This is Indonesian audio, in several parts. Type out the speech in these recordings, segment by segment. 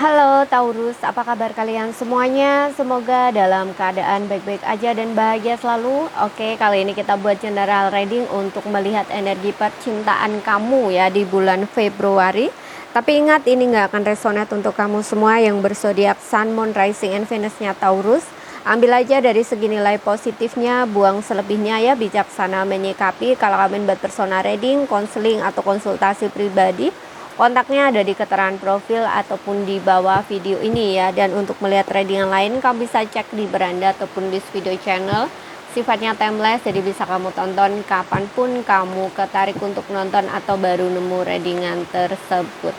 Halo Taurus, apa kabar kalian semuanya? Semoga dalam keadaan baik-baik aja dan bahagia selalu. Oke, kali ini kita buat general reading untuk melihat energi percintaan kamu ya di bulan Februari. Tapi ingat, ini nggak akan resonate untuk kamu semua yang berzodiak Sun, Moon, Rising, and Venus-nya Taurus. Ambil aja dari segi nilai positifnya, buang selebihnya ya, bijaksana menyikapi. Kalau kalian buat personal reading, konseling, atau konsultasi pribadi, kontaknya ada di keterangan profil ataupun di bawah video ini ya. Dan untuk melihat reading yang lain, kamu bisa cek di beranda ataupun di video channel. Sifatnya timeless, jadi bisa kamu tonton kapanpun kamu ketarik untuk nonton atau baru nemu readingan tersebut.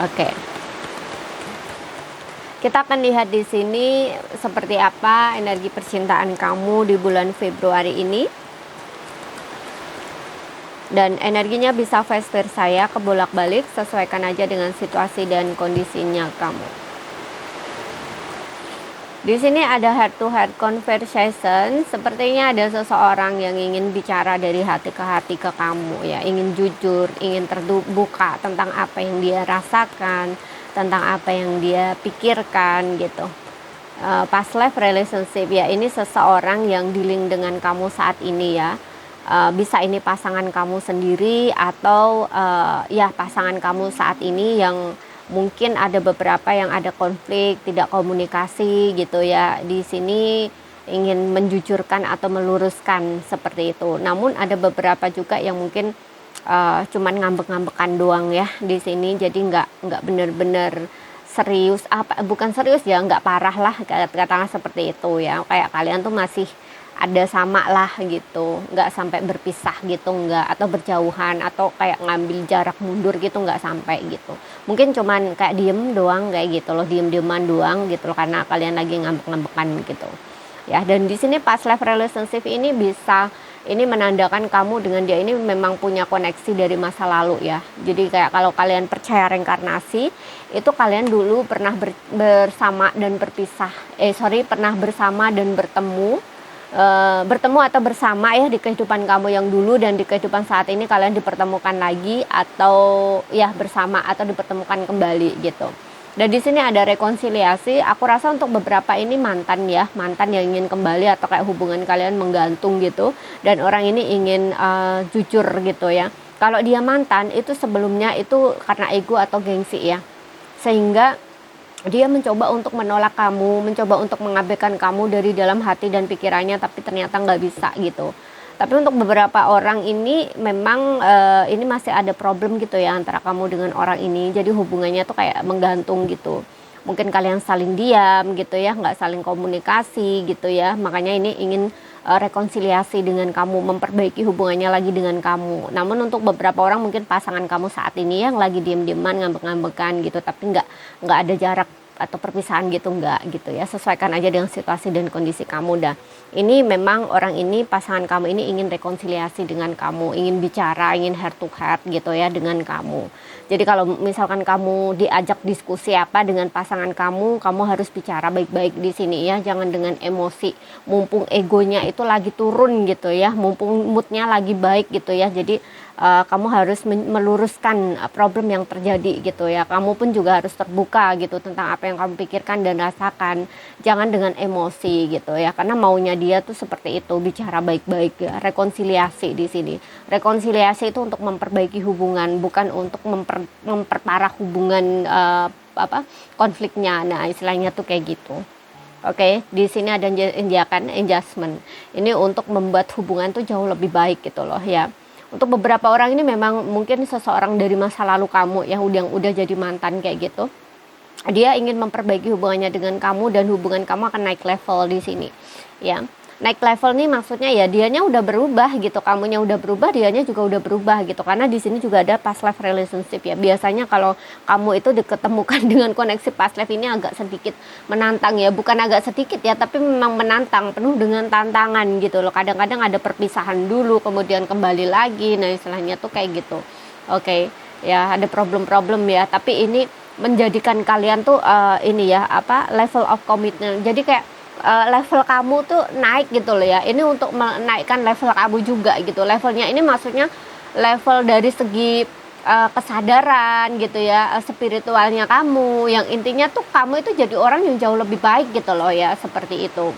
Oke. Kita akan lihat di sini seperti apa energi percintaan kamu di bulan Februari ini. Dan energinya bisa vice versa ya, kebolak-balik, sesuaikan aja dengan situasi dan kondisinya kamu. Di sini ada heart to heart conversation, sepertinya ada seseorang yang ingin bicara dari hati ke kamu ya, ingin jujur, ingin terbuka tentang apa yang dia rasakan, tentang apa yang dia pikirkan gitu. Past life relationship ya, ini seseorang yang dealing dengan kamu saat ini ya. Bisa ini pasangan kamu sendiri atau ya pasangan kamu saat ini yang mungkin ada beberapa yang ada konflik, tidak komunikasi gitu ya. Di sini ingin menjujurkan atau meluruskan seperti itu. Namun ada beberapa juga yang mungkin cuman ngambek-ngambekan doang ya di sini. Jadi nggak benar-benar serius, apa bukan serius ya, nggak parah lah katakanlah seperti itu ya. Kayak kalian tuh masih ada sama lah gitu, nggak sampai berpisah gitu, nggak, atau berjauhan, atau kayak ngambil jarak mundur gitu, nggak sampai gitu. Mungkin cuman kayak diem doang kayak gitu loh, diem-dieman doang gitu loh, karena kalian lagi ngambek-ngambekan gitu ya. Dan di sini past life relationship ini bisa, ini menandakan kamu dengan dia ini memang punya koneksi dari masa lalu ya. Jadi kayak kalau kalian percaya reinkarnasi, itu kalian dulu pernah bersama dan berpisah, pernah bersama dan bertemu atau bersama ya di kehidupan kamu yang dulu, dan di kehidupan saat ini kalian dipertemukan lagi atau ya bersama atau dipertemukan kembali gitu. Dan di sini ada rekonsiliasi. Aku rasa untuk beberapa ini mantan ya, mantan yang ingin kembali atau kayak hubungan kalian menggantung gitu, dan orang ini ingin jujur gitu ya. Kalau dia mantan itu sebelumnya itu karena ego atau gengsi ya, sehingga dia mencoba untuk menolak kamu, mencoba untuk mengabaikan kamu dari dalam hati dan pikirannya, tapi ternyata nggak bisa gitu. Tapi untuk beberapa orang ini memang ini masih ada problem gitu ya antara kamu dengan orang ini. Jadi hubungannya tuh kayak menggantung gitu. Mungkin kalian saling diam gitu ya, nggak saling komunikasi gitu ya. Makanya ini ingin rekonsiliasi dengan kamu, memperbaiki hubungannya lagi dengan kamu. Namun untuk beberapa orang, mungkin pasangan kamu saat ini yang lagi diem-dieman, ngambek-ngambekan gitu, tapi nggak ada jarak atau perpisahan gitu, enggak gitu ya. Sesuaikan aja dengan situasi dan kondisi kamu dah. Ini memang orang ini, pasangan kamu ini ingin rekonsiliasi dengan kamu, ingin bicara, ingin heart to heart gitu ya dengan kamu. Jadi kalau misalkan kamu diajak diskusi apa dengan pasangan kamu harus bicara baik-baik di sini ya, jangan dengan emosi. Mumpung egonya itu lagi turun gitu ya, mumpung moodnya lagi baik gitu ya. Jadi kamu harus meluruskan problem yang terjadi gitu ya. Kamu pun juga harus terbuka gitu tentang apa yang kamu pikirkan dan rasakan. Jangan dengan emosi gitu ya, karena maunya dia tuh seperti itu, bicara baik-baik ya. Rekonsiliasi di sini. Rekonsiliasi itu untuk memperbaiki hubungan, bukan untuk memperparah hubungan konfliknya. Nah, istilahnya tuh kayak gitu. Oke, di sini ada adjustment. Ini untuk membuat hubungan tuh jauh lebih baik gitu loh ya. Untuk beberapa orang ini memang mungkin seseorang dari masa lalu kamu yang udah jadi mantan kayak gitu. Dia ingin memperbaiki hubungannya dengan kamu, dan hubungan kamu akan naik level di sini. Ya. Naik level nih maksudnya ya dianya udah berubah gitu, kamunya udah berubah, dianya juga udah berubah gitu. Karena di sini juga ada past life relationship ya. Biasanya kalau kamu itu diketemukan dengan koneksi past life ini agak sedikit menantang ya, bukan agak sedikit ya, tapi memang menantang, penuh dengan tantangan gitu loh. Kadang-kadang ada perpisahan dulu, kemudian kembali lagi. Nah, istilahnya tuh kayak gitu. Oke. Ya, ada problem-problem ya, tapi ini menjadikan kalian tuh ini ya, level of commitment. Jadi kayak level kamu tuh naik gitu loh ya. Ini untuk menaikkan level kamu juga gitu. Levelnya ini maksudnya level dari segi kesadaran gitu ya, spiritualnya kamu, yang intinya tuh kamu itu jadi orang yang jauh lebih baik gitu loh ya, seperti itu.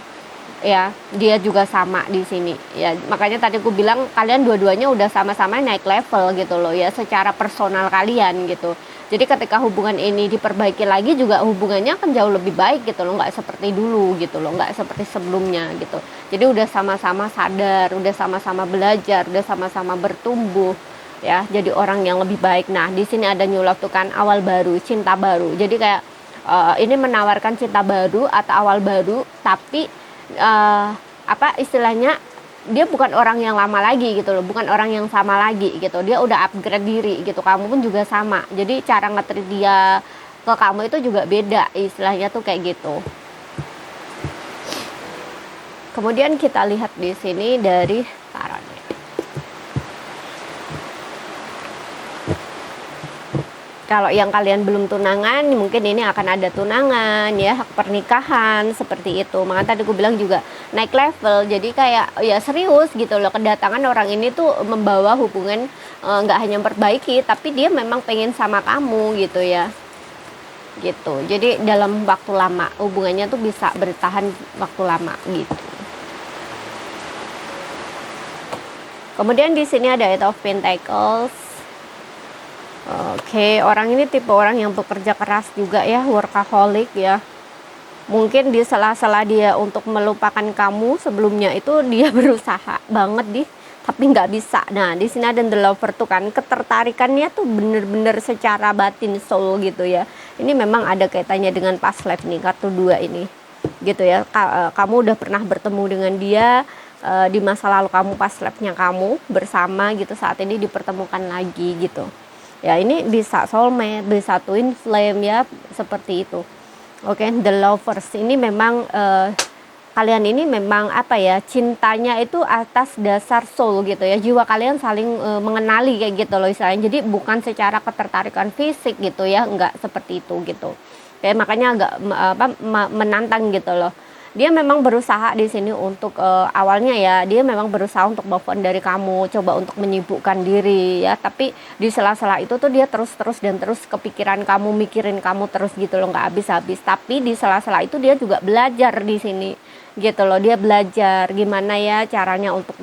Ya, dia juga sama di sini. Ya, makanya tadi aku bilang kalian dua-duanya udah sama-sama naik level gitu loh ya, secara personal kalian gitu. Jadi ketika hubungan ini diperbaiki lagi juga hubungannya akan jauh lebih baik gitu loh, nggak seperti dulu gitu loh, nggak seperti sebelumnya gitu. Jadi udah sama-sama sadar, udah sama-sama belajar, udah sama-sama bertumbuh ya, jadi orang yang lebih baik. Nah, di sini ada new love tuh kan, awal baru, cinta baru. Jadi kayak ini menawarkan cinta baru atau awal baru, tapi apa istilahnya, dia bukan orang yang lama lagi gitu loh, bukan orang yang sama lagi gitu, dia udah upgrade diri gitu, kamu pun juga sama, jadi cara nge-treat dia ke kamu itu juga beda, istilahnya tuh kayak gitu. Kemudian kita lihat di sini dari tarotnya. Kalau yang kalian belum tunangan, mungkin ini akan ada tunangan ya, pernikahan seperti itu. Makanya tadi aku bilang juga naik level. Jadi kayak ya serius gitu loh, kedatangan orang ini tuh membawa hubungan, nggak hanya memperbaiki, tapi dia memang pengen sama kamu gitu ya. Gitu. Jadi dalam waktu lama hubungannya tuh bisa bertahan waktu lama gitu. Kemudian di sini ada Eight of Pentacles. Oke, orang ini tipe orang yang bekerja keras juga ya, workaholic ya. Mungkin di sela-sela dia untuk melupakan kamu sebelumnya itu dia berusaha banget tapi nggak bisa. Nah, di sini ada the lover tuh kan, ketertarikannya tuh bener-bener secara batin, soul gitu ya. Ini memang ada kaitannya dengan past life nih, kartu 2 ini gitu ya. Kamu udah pernah bertemu dengan dia di masa lalu kamu, past life-nya kamu bersama gitu, saat ini dipertemukan lagi gitu. Ya, ini bisa soulmate, bisa twin flame ya, seperti itu. Oke, the lovers ini memang kalian ini memang apa ya, cintanya itu atas dasar soul gitu ya, jiwa kalian saling mengenali kayak gitu loh istilahnya. Jadi bukan secara ketertarikan fisik gitu ya, enggak seperti itu gitu. Kayak makanya agak menantang gitu loh. Dia memang berusaha di sini untuk awalnya ya, dia memang berusaha untuk move on dari kamu, coba untuk menyibukkan diri ya, tapi di sela-sela itu tuh dia terus kepikiran kamu, mikirin kamu terus gitu loh, nggak habis-habis. Tapi di sela-sela itu dia juga belajar di sini gitu loh, dia belajar gimana ya caranya untuk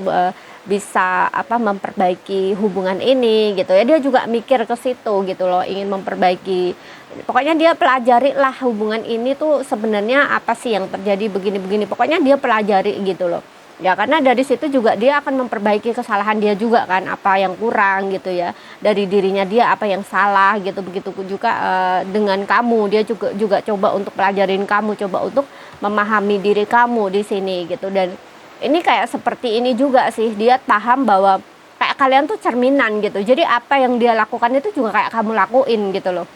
bisa memperbaiki hubungan ini gitu ya. Dia juga mikir ke situ gitu loh, ingin memperbaiki. Pokoknya dia pelajari lah hubungan ini tuh sebenarnya apa sih yang terjadi begini-begini. Pokoknya dia pelajari gitu loh. Ya, karena dari situ juga dia akan memperbaiki kesalahan dia juga kan, apa yang kurang gitu ya. Dari dirinya dia apa yang salah gitu. Begitu juga dengan kamu, dia juga coba untuk pelajarin kamu, coba untuk memahami diri kamu di sini gitu. Dan ini kayak seperti ini juga sih, dia paham bahwa kayak kalian tuh cerminan gitu. Jadi apa yang dia lakukan itu juga kayak kamu lakuin gitu loh.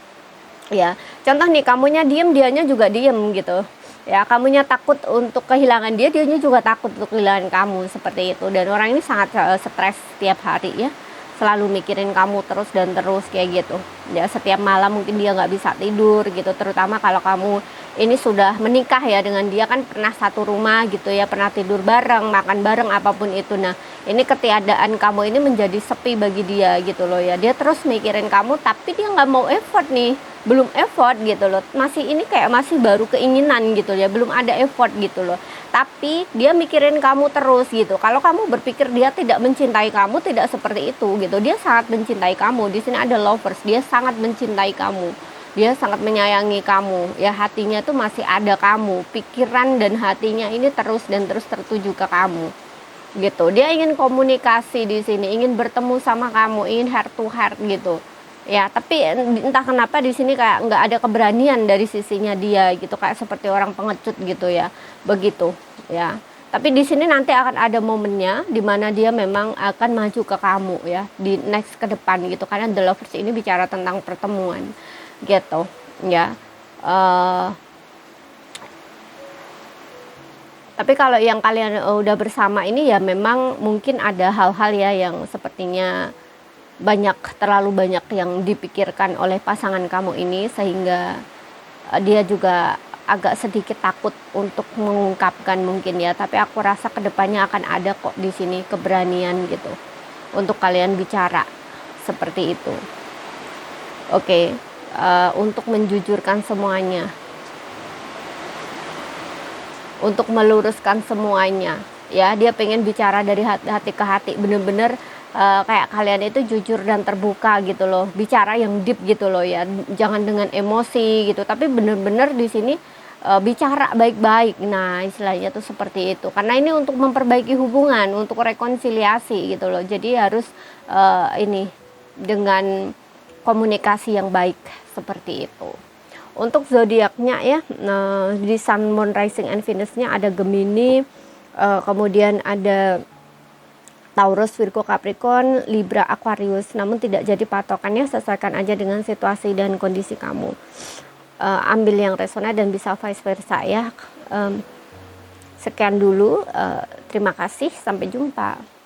Ya, contoh nih, kamunya diem, dianya juga diem gitu. Ya, kamunya takut untuk kehilangan dia, dianya juga takut untuk kehilangan kamu, seperti itu. Dan orang ini sangat stres setiap hari ya, selalu mikirin kamu terus dan terus kayak gitu. Ya, setiap malam mungkin dia nggak bisa tidur gitu, terutama kalau kamu ini sudah menikah ya dengan dia, kan pernah satu rumah gitu ya, pernah tidur bareng, makan bareng, apapun itu. Nah, ini ketiadaan kamu ini menjadi sepi bagi dia gitu loh ya. Dia terus mikirin kamu, tapi dia nggak mau effort nih, belum effort gitu loh, masih ini kayak masih baru keinginan gitu ya, belum ada effort gitu loh. Tapi dia mikirin kamu terus gitu. Kalau kamu berpikir dia tidak mencintai kamu, tidak seperti itu gitu. Dia sangat mencintai kamu. Di sini ada lovers, dia sangat mencintai kamu. Dia sangat menyayangi kamu. Ya, hatinya tuh masih ada kamu. Pikiran dan hatinya ini terus tertuju ke kamu. Gitu. Dia ingin komunikasi di sini, ingin bertemu sama kamu, ingin heart to heart gitu. Ya, tapi entah kenapa di sini kayak nggak ada keberanian dari sisinya dia gitu, kayak seperti orang pengecut gitu ya, begitu ya. Tapi di sini nanti akan ada momennya di mana dia memang akan maju ke kamu ya, di next ke depan gitu, karena the lovers ini bicara tentang pertemuan gitu ya. Tapi kalau yang kalian udah bersama ini ya memang mungkin ada hal-hal ya yang sepertinya terlalu banyak yang dipikirkan oleh pasangan kamu ini, sehingga dia juga agak sedikit takut untuk mengungkapkan mungkin ya. Tapi aku rasa kedepannya akan ada kok di sini keberanian gitu untuk kalian bicara seperti itu Oke, untuk menjujurkan semuanya, untuk meluruskan semuanya, ya dia pengen bicara dari hati ke hati, bener-bener kayak kalian itu jujur dan terbuka gitu loh, bicara yang deep gitu loh ya, jangan dengan emosi gitu, tapi bener-bener di sini bicara baik-baik. Nah istilahnya tuh seperti itu, karena ini untuk memperbaiki hubungan, untuk rekonsiliasi gitu loh, jadi harus ini dengan komunikasi yang baik seperti itu. Untuk zodiaknya ya, di Sun, Moon, Rising, and Venus-nya ada Gemini, kemudian ada Taurus, Virgo, Capricorn, Libra, Aquarius. Namun tidak jadi patokannya, sesuaikan aja dengan situasi dan kondisi kamu. Ambil yang resonan dan bisa vice versa ya. Sekian dulu, terima kasih, sampai jumpa.